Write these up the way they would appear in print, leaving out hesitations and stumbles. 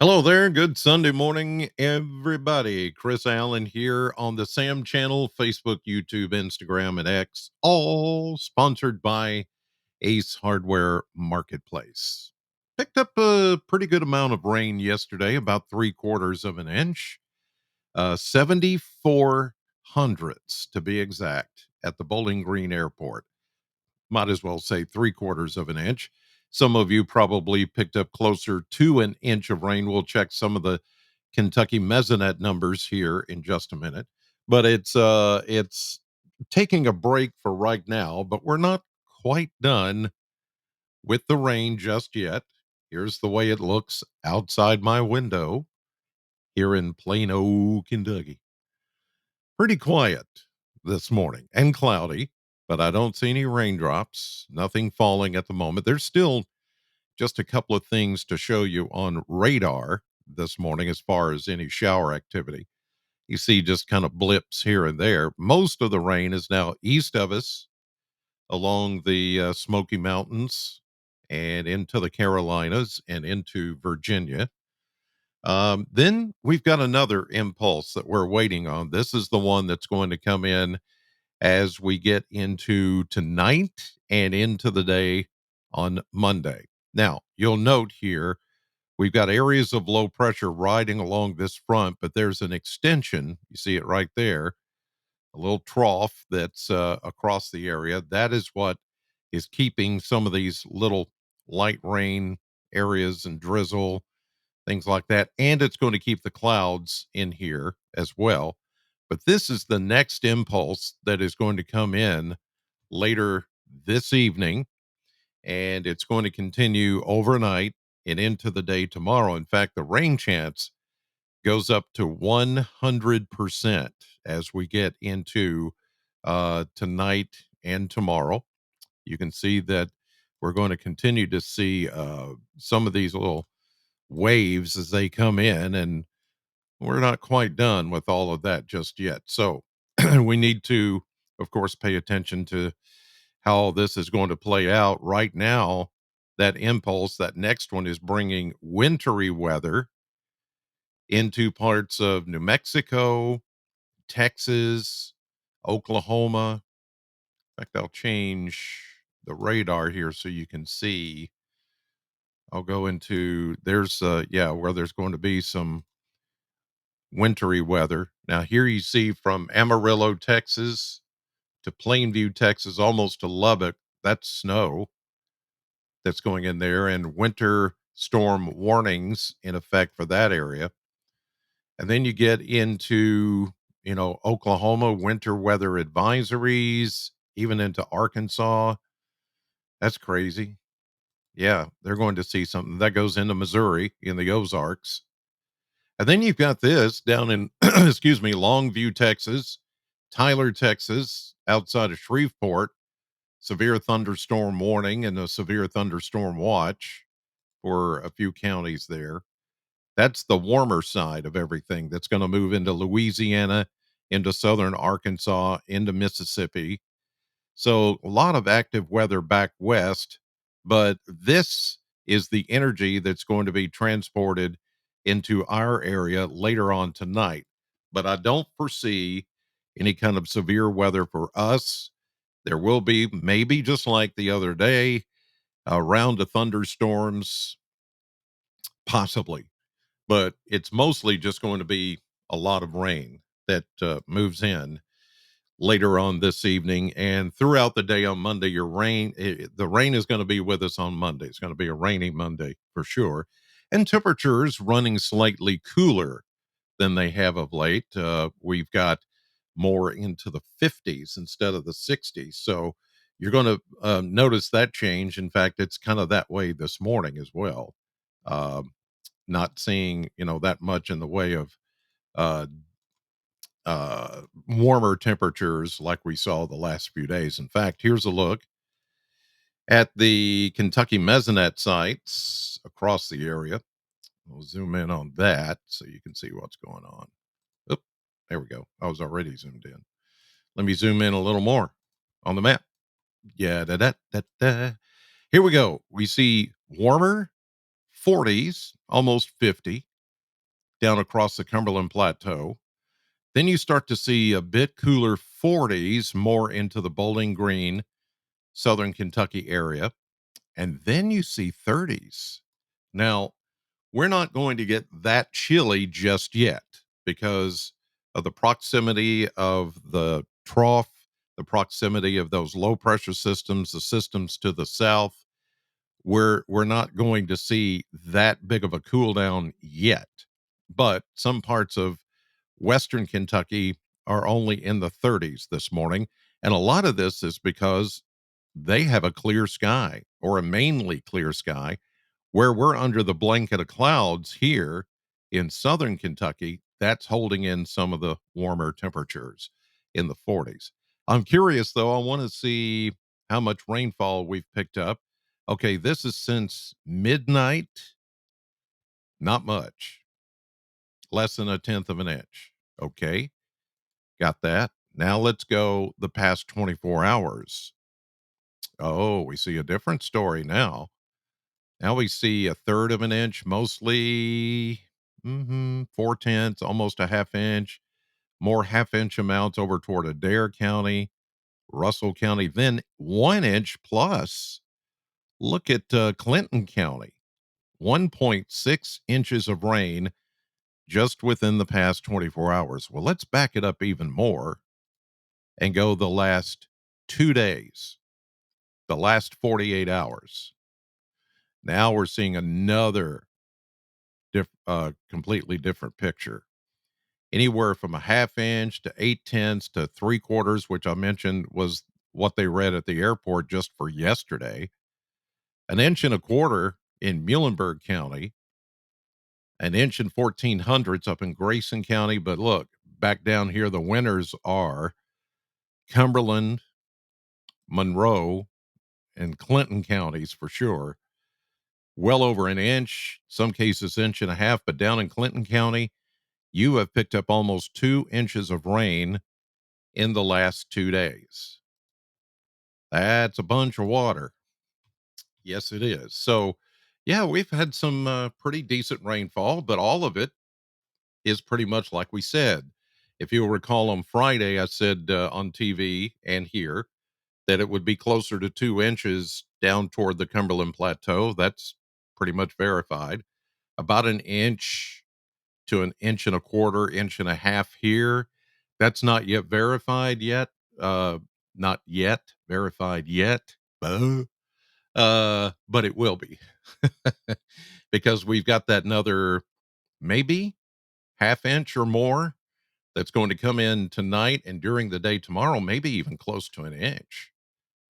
Hello there. Good Sunday morning, everybody. Chris Allen here on the Sam channel, Facebook, YouTube, Instagram, and X, all sponsored by Ace Hardware Marketplace. Picked up a pretty good amount of rain yesterday, about 3/4 of an inch, 74 hundredths to be exact, at the Bowling Green Airport. Might as well say 3/4 of an inch. Some of you probably picked up closer to an inch of rain. We'll check some of the Kentucky Mesonet numbers here in just a minute. But it's taking a break for right now, but we're not quite done with the rain just yet. Here's the way it looks outside my window here in Plano, Kentucky. Pretty quiet this morning and cloudy, but I don't see any raindrops, nothing falling at the moment. There's still just a couple of things to show you on radar this morning as far as any shower activity. You see just kind of blips here and there. Most of the rain is now east of us along the Smoky Mountains and into the Carolinas and into Virginia. Then we've got another impulse that we're waiting on. This is the one that's going to come in as we get into tonight and into the day on Monday. Now, you'll note here we've got areas of low pressure riding along this front, but there's an extension. You see it right there, a little trough that's across the area. That is what is keeping some of these little light rain areas and drizzle, things like that. And it's going to keep the clouds in here as well. But this is the next impulse that is going to come in later this evening, and it's going to continue overnight and into the day tomorrow. In fact, the rain chance goes up to 100% as we get into tonight and tomorrow. You can see that we're going to continue to see some of these little waves as they come in, and we're not quite done with all of that just yet. So we need to, of course, pay attention to how this is going to play out. Right now, that impulse, that next one, is bringing wintry weather into parts of New Mexico, Texas, Oklahoma. In fact, I'll change the radar here so you can see. I'll go into where there's going to be some wintry weather. Now, here you see from Amarillo, Texas to Plainview, Texas, almost to Lubbock. That's snow that's going in there, and winter storm warnings in effect for that area. And then you get into, Oklahoma, winter weather advisories, even into Arkansas. That's crazy. Yeah, they're going to see something that goes into Missouri in the Ozarks. And then you've got this down in, excuse me, Longview, Texas, Tyler, Texas, outside of Shreveport, severe thunderstorm warning and a severe thunderstorm watch for a few counties there. That's the warmer side of everything that's going to move into Louisiana, into southern Arkansas, into Mississippi. So a lot of active weather back west, but this is the energy that's going to be transported into our area later on tonight. But I don't foresee any kind of severe weather for us. There will be, maybe just like the other day, a round of thunderstorms, possibly, but it's mostly just going to be a lot of rain that moves in later on this evening and throughout the day on Monday. The rain is going to be with us on Monday. It's going to be a rainy Monday for sure, and temperatures running slightly cooler than they have of late. We've got more into the 50s instead of the 60s, so you're going to notice that change. In fact, it's kind of that way this morning as well. Not seeing that much in the way of uh, warmer temperatures like we saw the last few days. In fact, here's a look at the Kentucky Mesonet sites across the area. We'll zoom in on that so you can see what's going on. Oop, there we go. I was already zoomed in. Let me zoom in a little more on the map. Yeah, da. Here we go. We see warmer 40s, almost 50. down across the Cumberland Plateau. Then you start to see a bit cooler 40s more into the Bowling Green, southern Kentucky area. And then you see 30s. Now, we're not going to get that chilly just yet because of the proximity of the trough, the proximity of those low pressure systems, the systems to the south. We're not going to see that big of a cool down yet. But some parts of western Kentucky are only in the 30s this morning. And a lot of this is because they have a clear sky or a mainly clear sky, where we're under the blanket of clouds here in southern Kentucky. That's holding in some of the warmer temperatures in the 40s. I'm curious though, I want to see how much rainfall we've picked up. Okay, this is since midnight, not much, less than a tenth of an inch. Okay, got that. Now let's go the past 24 hours. Oh, we see a different story now. Now we see a third of an inch, mostly 4/10, almost a half inch, more half inch amounts over toward Adair County, Russell County, then 1 inch plus. Look at Clinton County, 1.6 inches of rain just within the past 24 hours. Well, let's back it up even more and go the last 2 days, the last 48 hours. Now we're seeing another completely different picture. Anywhere from a half inch to 8/10 to 3/4, which I mentioned was what they read at the airport just for yesterday. An inch and a quarter in Muhlenberg County, an inch and 14 hundredths up in Grayson County. But look, back down here, the winners are Cumberland, Monroe, and Clinton counties for sure. Well over an inch, some cases inch and a half, but down in Clinton County, you have picked up almost 2 inches of rain in the last 2 days. That's a bunch of water. Yes, it is. So, yeah, we've had some pretty decent rainfall, but all of it is pretty much like we said. If you'll recall on Friday, I said on TV and here that it would be closer to 2 inches down toward the Cumberland Plateau. That's pretty much verified. About an inch to an inch and a quarter, inch and a half here. That's not yet verified yet. Uh, Not yet verified yet. But it will be because we've got that another maybe half inch or more that's going to come in tonight and during the day tomorrow, maybe even close to an inch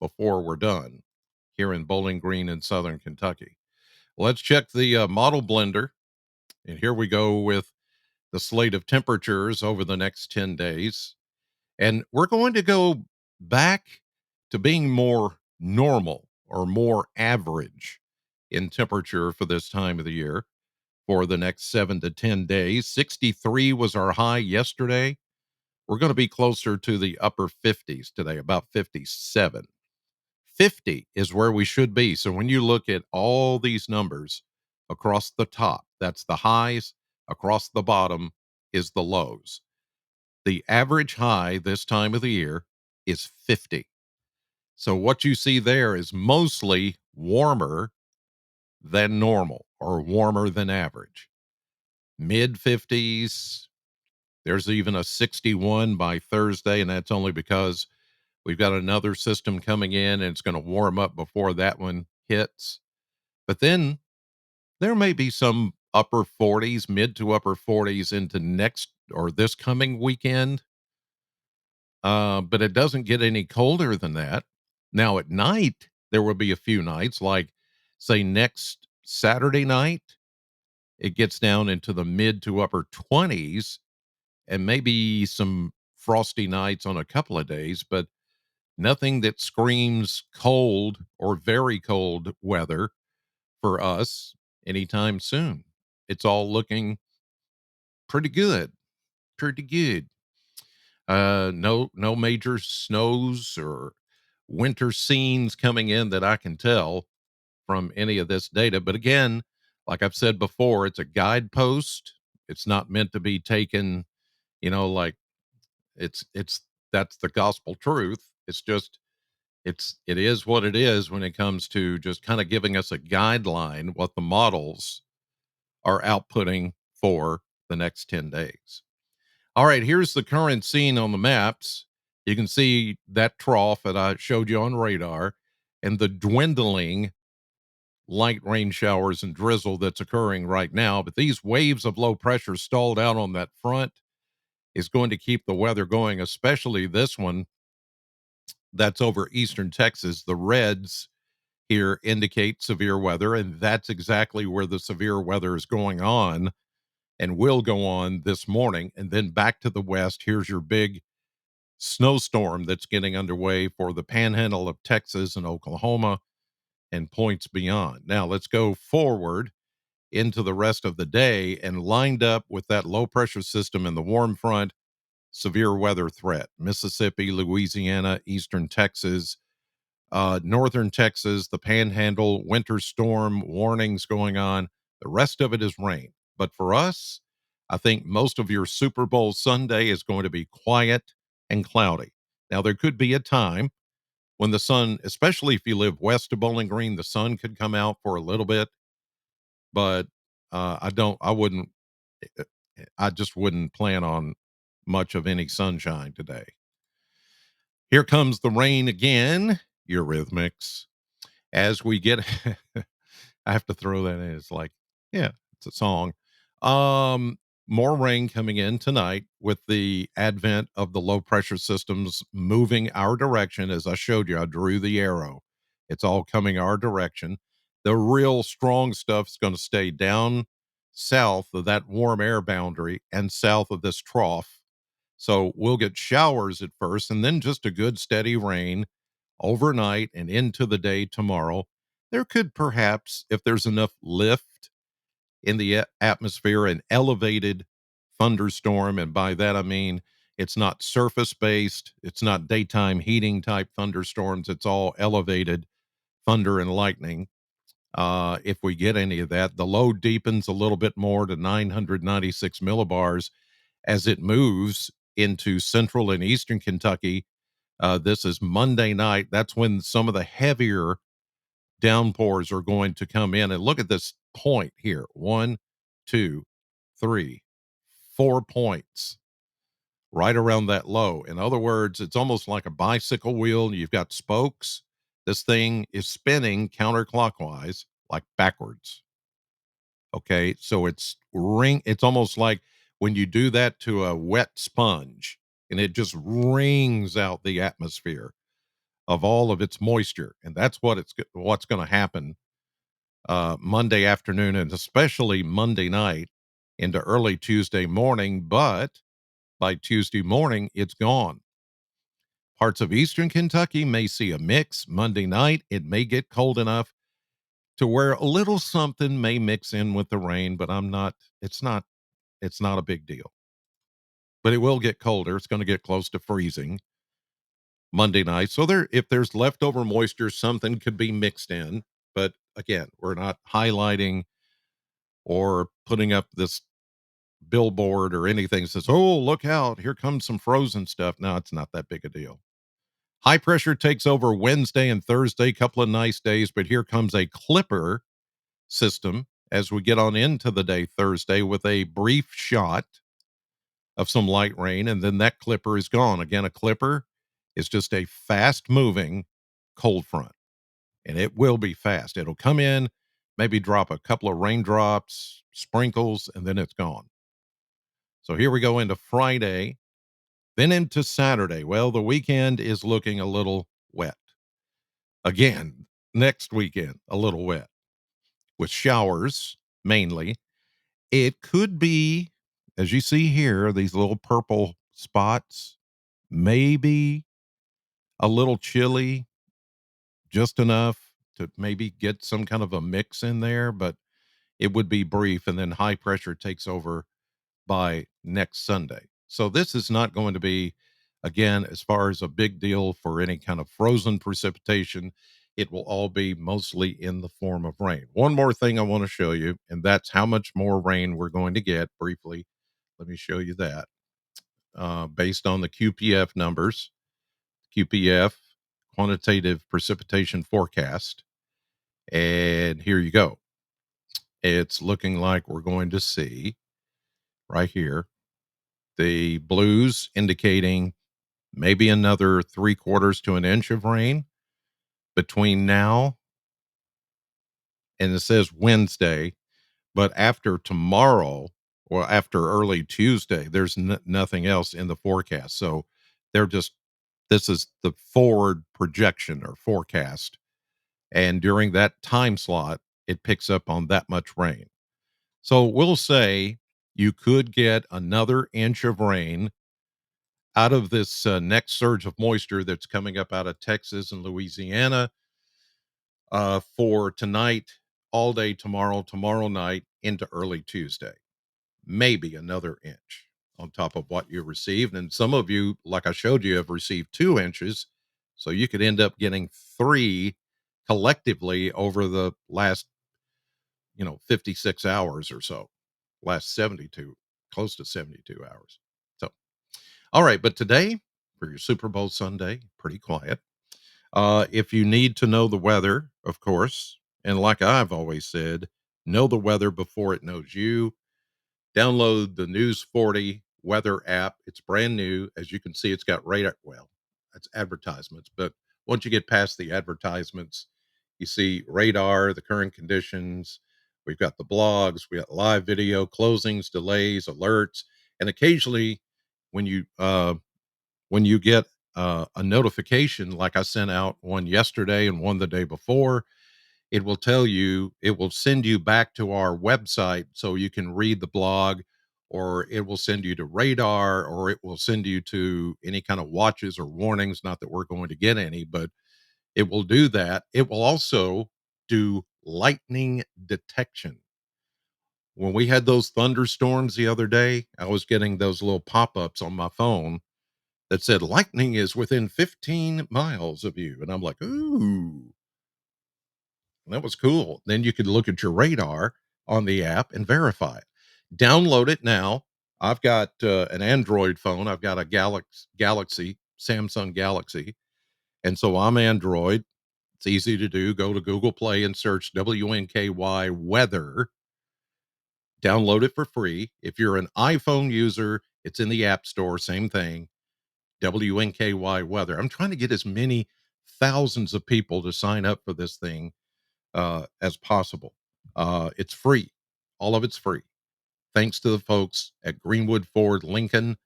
before we're done here in Bowling Green in southern Kentucky. Let's check the model blender. And here we go with the slate of temperatures over the next 10 days. And we're going to go back to being more normal or more average in temperature for this time of the year for the next 7 to 10 days. 63 was our high yesterday. We're going to be closer to the upper 50s today, about 57. 50 is where we should be. So when you look at all these numbers across the top, that's the highs, across the bottom is the lows. The average high this time of the year is 50. So what you see there is mostly warmer than normal or warmer than average. Mid 50s, there's even a 61 by Thursday, and that's only because we've got another system coming in and it's going to warm up before that one hits. But then there may be some upper 40s, mid to upper 40s into next or this coming weekend. But it doesn't get any colder than that. Now, at night, there will be a few nights, like, say, next Saturday night, it gets down into the mid to upper 20s and maybe some frosty nights on a couple of days, but nothing that screams cold or very cold weather for us anytime soon. It's all looking pretty good, pretty good. No major snows or winter scenes coming in that I can tell from any of this data. But again, like I've said before, it's a guidepost. It's not meant to be taken, like it's that's the gospel truth. It is what it is when it comes to just kind of giving us a guideline what the models are outputting for the next 10 days. All right, here's the current scene on the maps. You can see that trough that I showed you on radar and the dwindling light rain showers and drizzle that's occurring right now. But these waves of low pressure stalled out on that front is going to keep the weather going, especially this one that's over eastern Texas. The reds here indicate severe weather, and that's exactly where the severe weather is going on and will go on this morning. And then back to the west, here's your big snowstorm that's getting underway for the panhandle of Texas and Oklahoma and points beyond. Now, let's go forward into the rest of the day and lined up with that low pressure system and the warm front, severe weather threat. Mississippi, Louisiana, eastern Texas, northern Texas, the panhandle, winter storm warnings going on. The rest of it is rain. But for us, I think most of your Super Bowl Sunday is going to be quiet and cloudy. Now, there could be a time when the sun, especially if you live west of Bowling Green, the sun could come out for a little bit. But eh, I just wouldn't plan on much of any sunshine today. Here comes the rain again, Eurythmics. As we get, I have to throw that in. It's like, yeah, it's a song. Um, More rain coming in tonight with the advent of the low pressure systems moving our direction. As I showed you, I drew the arrow. It's all coming our direction. The real strong stuff is going to stay down south of that warm air boundary and south of this trough. So we'll get showers at first and then just a good steady rain overnight and into the day tomorrow. There could perhaps, if there's enough lift in the atmosphere, an elevated thunderstorm. And by that, I mean it's not surface based, it's not daytime heating type thunderstorms, it's all elevated thunder and lightning. If we get any of that, the low deepens a little bit more to 996 millibars as it moves into central and eastern Kentucky. This is Monday night. That's when some of the heavier downpours are going to come in. And look at this point here: one, two, three, 4 points right around that low. In other words, it's almost like a bicycle wheel. You've got spokes. This thing is spinning counterclockwise, like backwards. Okay. So it's almost like when you do that to a wet sponge and it just wrings out the atmosphere of all of its moisture. And that's what's going to happen Monday afternoon and especially Monday night into early Tuesday morning. But by Tuesday morning, it's gone. Parts of eastern Kentucky may see a mix. Monday night, it may get cold enough to where a little something may mix in with the rain, but it's not a big deal. But it will get colder. It's going to get close to freezing Monday night. So if there's leftover moisture, something could be mixed in. But again, we're not highlighting or putting up this billboard or anything that says, "Oh, look out, here comes some frozen stuff." No, it's not that big a deal. High pressure takes over Wednesday and Thursday, couple of nice days, but here comes a clipper system as we get on into the day Thursday with a brief shot of some light rain, and then that clipper is gone. Again, a clipper is just a fast moving cold front, and it will be fast. It'll come in, maybe drop a couple of raindrops, sprinkles, and then it's gone. So here we go into Friday, then into Saturday. Well, the weekend is looking a little wet. Again, next weekend, a little wet with showers mainly. It could be, as you see here, these little purple spots, maybe a little chilly, just enough to maybe get some kind of a mix in there, but it would be brief. And then high pressure takes over by next Sunday. So this is not going to be, again, as far as a big deal for any kind of frozen precipitation. it will all be mostly in the form of rain. One more thing I want to show you, and that's how much more rain we're going to get briefly. Let me show you that. Based on the QPF numbers, QPF, quantitative precipitation forecast. And here you go. It's looking like we're going to see right here the blues indicating maybe another 3/4 to an inch of rain between now and it says Wednesday, but after tomorrow or after early Tuesday, there's nothing else in the forecast. So they're just, this is the forward projection or forecast. And during that time slot, it picks up on that much rain. So we'll say you could get another inch of rain out of this next surge of moisture that's coming up out of Texas and Louisiana for tonight, all day tomorrow, tomorrow night into early Tuesday. Maybe another inch on top of what you received. And some of you, like I showed you, have received 2 inches. So you could end up getting 3 collectively over the last, 56 hours or so, last 72, close to 72 hours. So, all right. But today, for your Super Bowl Sunday, pretty quiet. If you need to know the weather, of course, and like I've always said, know the weather before it knows you. Download the News40 weather app. It's brand new. As you can see, it's got radar. Well, that's advertisements, but once you get past the advertisements, you see radar, the current conditions. We've got the blogs, we got live video, closings, delays, alerts, and occasionally when you get a notification, like I sent out one yesterday and one the day before, it will tell you, it will send you back to our website so you can read the blog, or it will send you to radar, or it will send you to any kind of watches or warnings. Not that we're going to get any, but it will do that. It will also do lightning detection. When we had those thunderstorms the other day, I was getting those little pop ups on my phone that said lightning is within 15 miles of you. And I'm like, ooh, that was cool. Then you could look at your radar on the app and verify it. Download it now. I've got an Android phone. I've got a Galaxy, Samsung Galaxy. And so I'm Android. It's easy to do. Go to Google Play and search WNKY weather. Download it for free. If you're an iPhone user, it's in the App Store. Same thing. WNKY weather. I'm trying to get as many thousands of people to sign up for this thing as possible. It's free. All of it's free. Thanks to the folks at Greenwood Ford Lincoln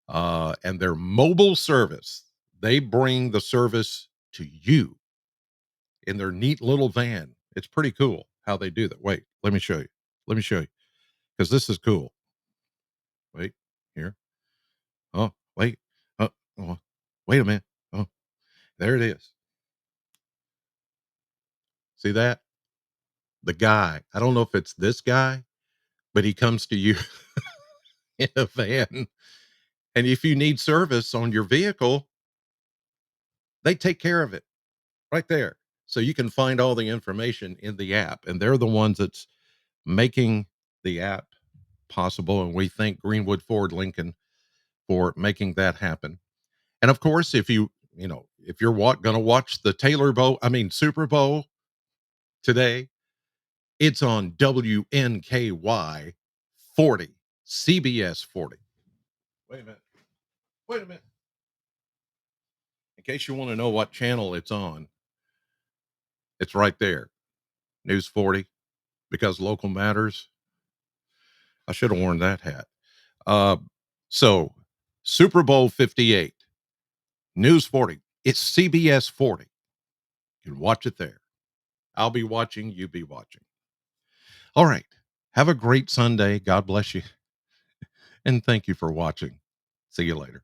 and their mobile service. They bring the service to you in their neat little van. It's pretty cool how they do that. Wait, let me show you. Let me show you because this is cool. Wait, here. Oh, wait. Oh, wait a minute. Oh, there it is. See that? The guy. I don't know if it's this guy, but he comes to you in a van. And if you need service on your vehicle, they take care of it right there. So you can find all the information in the app. And they're the ones that's making the app possible. And we thank Greenwood Ford Lincoln for making that happen. And of course, if you're going to watch the Super Bowl today, it's on WNKY 40, CBS 40. Wait a minute. Wait a minute. In case you want to know what channel it's on, it's right there. News 40, because local matters. I should have worn that hat. Uh, so, Super Bowl 58, News 40. It's CBS 40. You can watch it there. I'll be watching. You be watching. All right. Have a great Sunday. God bless you. And thank you for watching. See you later.